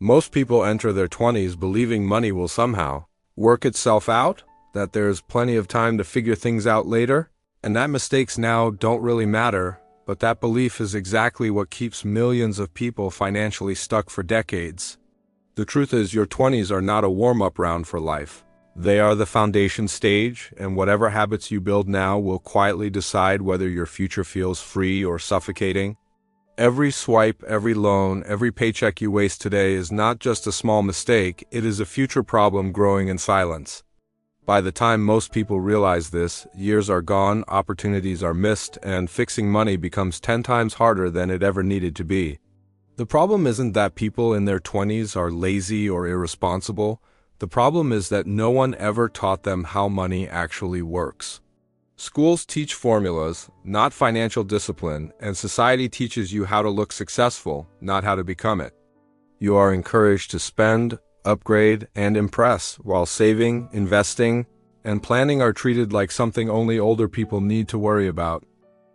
Most people enter their 20s believing money will somehow work itself out, that there's plenty of time to figure things out later, and that mistakes now don't really matter, but that belief is exactly what keeps millions of people financially stuck for decades. The truth is, your 20s are not a warm-up round for life. They are the foundation stage, and whatever habits you build now will quietly decide whether your future feels free or suffocating. Every swipe, every loan, every paycheck you waste today is not just a small mistake, it is a future problem growing in silence. By the time most people realize this, years are gone, opportunities are missed, and fixing money becomes 10 times harder than it ever needed to be. The problem isn't that people in their 20s are lazy or irresponsible. The problem is that no one ever taught them how money actually works. Schools teach formulas, not financial discipline, and society teaches you how to look successful, not how to become it. You are encouraged to spend, upgrade, and impress, while saving, investing, and planning are treated like something only older people need to worry about.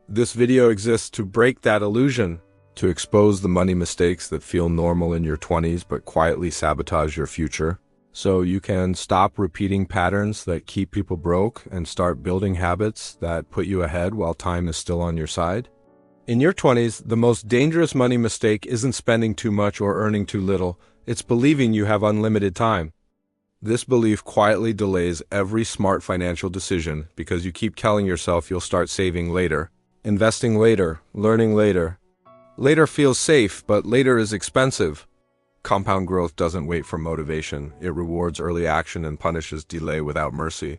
This video exists to break that illusion, to expose the money mistakes that feel normal in your 20s but quietly sabotage your future, so you can stop repeating patterns that keep people broke and start building habits that put you ahead while time is still on your side. In your 20s, the most dangerous money mistake isn't spending too much or earning too little, it's believing you have unlimited time. This belief quietly delays every smart financial decision because you keep telling yourself you'll start saving later, investing later, learning later. Later feels safe, but later is expensive. Compound growth doesn't wait for motivation. It rewards early action and punishes delay without mercy.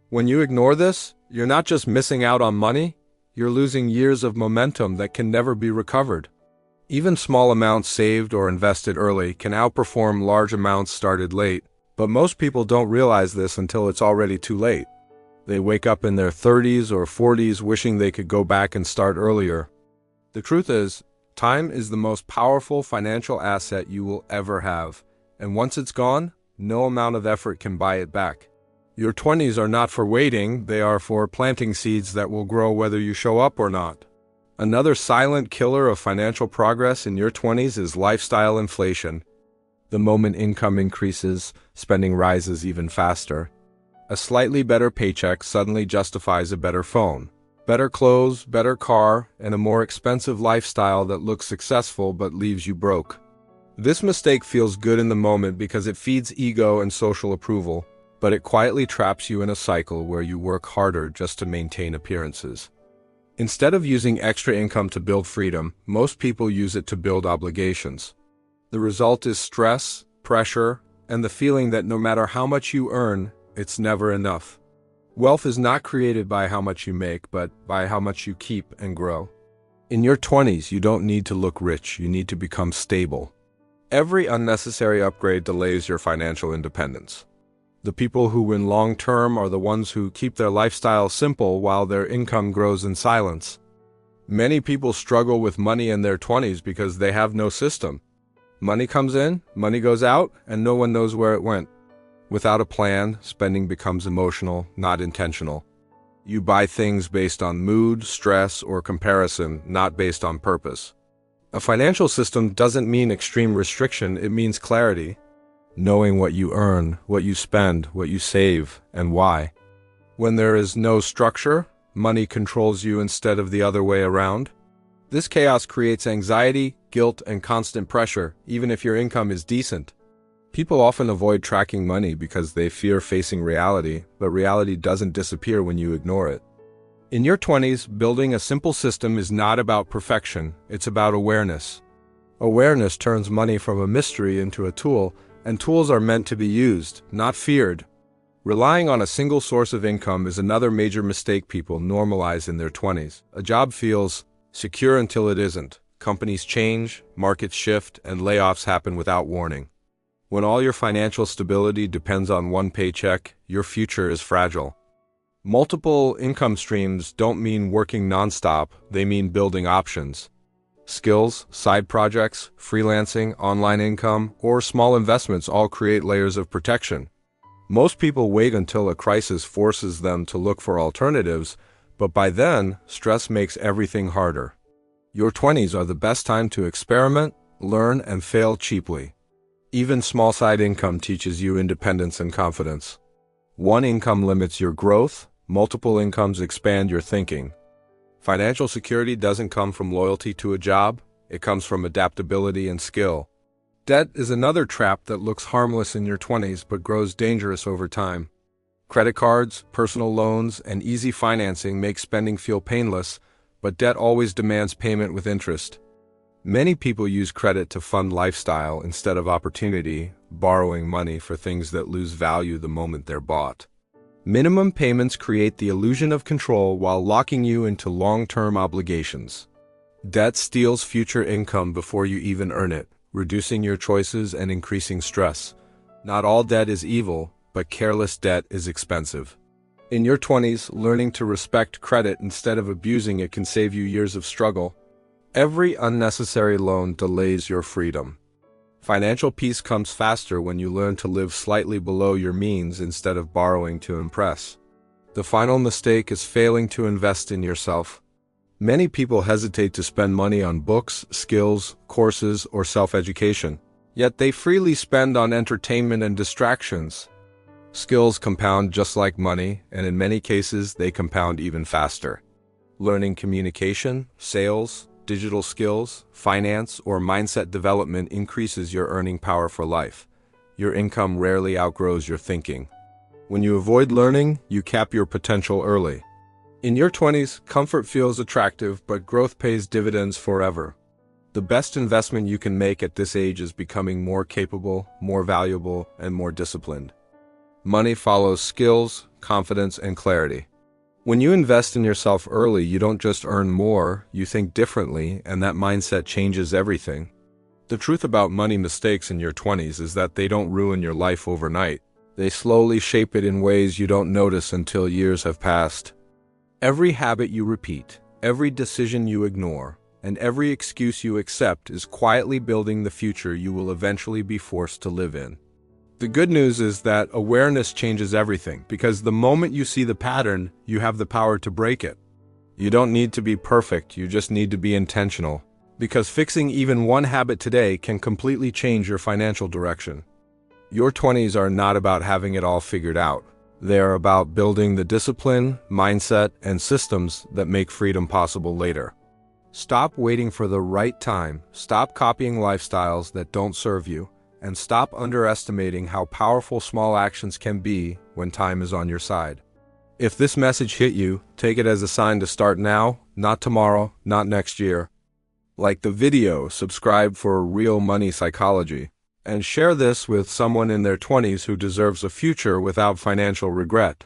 When you ignore this, you're not just missing out on money, you're losing years of momentum that can never be recovered. Even small amounts saved or invested early can outperform large amounts started late, but most people don't realize this until it's already too late. They wake up in their 30s or 40s wishing they could go back and start earlier. The truth is, time is the most powerful financial asset you will ever have, and once it's gone, no amount of effort can buy it back. Your 20s are not for waiting, they are for planting seeds that will grow whether you show up or not. Another silent killer of financial progress in your 20s is lifestyle inflation. The moment income increases, spending rises even faster. A slightly better paycheck suddenly justifies a better phone, better clothes, better car, and a more expensive lifestyle that looks successful but leaves you broke. This mistake feels good in the moment because it feeds ego and social approval, but it quietly traps you in a cycle where you work harder just to maintain appearances. Instead of using extra income to build freedom, most people use it to build obligations. The result is stress, pressure, and the feeling that no matter how much you earn, it's never enough. Wealth is not created by how much you make, but by how much you keep and grow. In your 20s, you don't need to look rich, you need to become stable. Every unnecessary upgrade delays your financial independence. The people who win long-term are the ones who keep their lifestyle simple while their income grows in silence. Many people struggle with money in their 20s because they have no system. Money comes in, money goes out, and no one knows where it went. Without a plan, spending becomes emotional, not intentional. You buy things based on mood, stress, or comparison, not based on purpose. A financial system doesn't mean extreme restriction, it means clarity. Knowing what you earn, what you spend, what you save, and why. When there is no structure, money controls you instead of the other way around. This chaos creates anxiety, guilt, and constant pressure, even if your income is decent. People often avoid tracking money because they fear facing reality, but reality doesn't disappear when you ignore it. In your 20s, building a simple system is not about perfection, it's about awareness. Awareness turns money from a mystery into a tool, and tools are meant to be used, not feared. Relying on a single source of income is another major mistake people normalize in their 20s. A job feels secure until it isn't. Companies change, markets shift, and layoffs happen without warning. When all your financial stability depends on one paycheck, your future is fragile. Multiple income streams don't mean working nonstop, they mean building options. Skills, side projects, freelancing, online income, or small investments all create layers of protection. Most people wait until a crisis forces them to look for alternatives, but by then, stress makes everything harder. Your 20s are the best time to experiment, learn, and fail cheaply. Even small side income teaches you independence and confidence. One income limits your growth, multiple incomes expand your thinking. Financial security doesn't come from loyalty to a job, it comes from adaptability and skill. Debt is another trap that looks harmless in your 20s but grows dangerous over time. Credit cards, personal loans, and easy financing make spending feel painless, but debt always demands payment with interest. Many people use credit to fund lifestyle instead of opportunity, borrowing money for things that lose value the moment they're bought. Minimum payments create the illusion of control while locking you into long-term obligations. Debt steals future income before you even earn it, reducing your choices and increasing stress. Not all debt is evil, but careless debt is expensive. In your 20s, learning to respect credit instead of abusing it can save you years of struggle. Every unnecessary loan delays your freedom. Financial peace comes faster when you learn to live slightly below your means instead of borrowing to impress. The final mistake is failing to invest in yourself. Many people hesitate to spend money on books, skills, courses, or self-education. Yet they freely spend on entertainment and distractions. Skills compound just like money, and in many cases, they compound even faster. Learning communication, sales, digital skills, finance, or mindset development increases your earning power for life. Your income rarely outgrows your thinking. When you avoid learning, you cap your potential early. In your 20s, comfort feels attractive, but growth pays dividends forever. The best investment you can make at this age is becoming more capable, more valuable, and more disciplined. Money follows skills, confidence, and clarity. When you invest in yourself early, you don't just earn more, you think differently, and that mindset changes everything. The truth about money mistakes in your 20s is that they don't ruin your life overnight. They slowly shape it in ways you don't notice until years have passed. Every habit you repeat, every decision you ignore, and every excuse you accept is quietly building the future you will eventually be forced to live in. The good news is that awareness changes everything, because the moment you see the pattern, you have the power to break it. You don't need to be perfect, you just need to be intentional. Because fixing even one habit today can completely change your financial direction. Your 20s are not about having it all figured out. They are about building the discipline, mindset, and systems that make freedom possible later. Stop waiting for the right time, stop copying lifestyles that don't serve you, and stop underestimating how powerful small actions can be when time is on your side. If this message hit you, take it as a sign to start now, not tomorrow, not next year. Like the video, subscribe for Real Money Psychology, and share this with someone in their 20s who deserves a future without financial regret.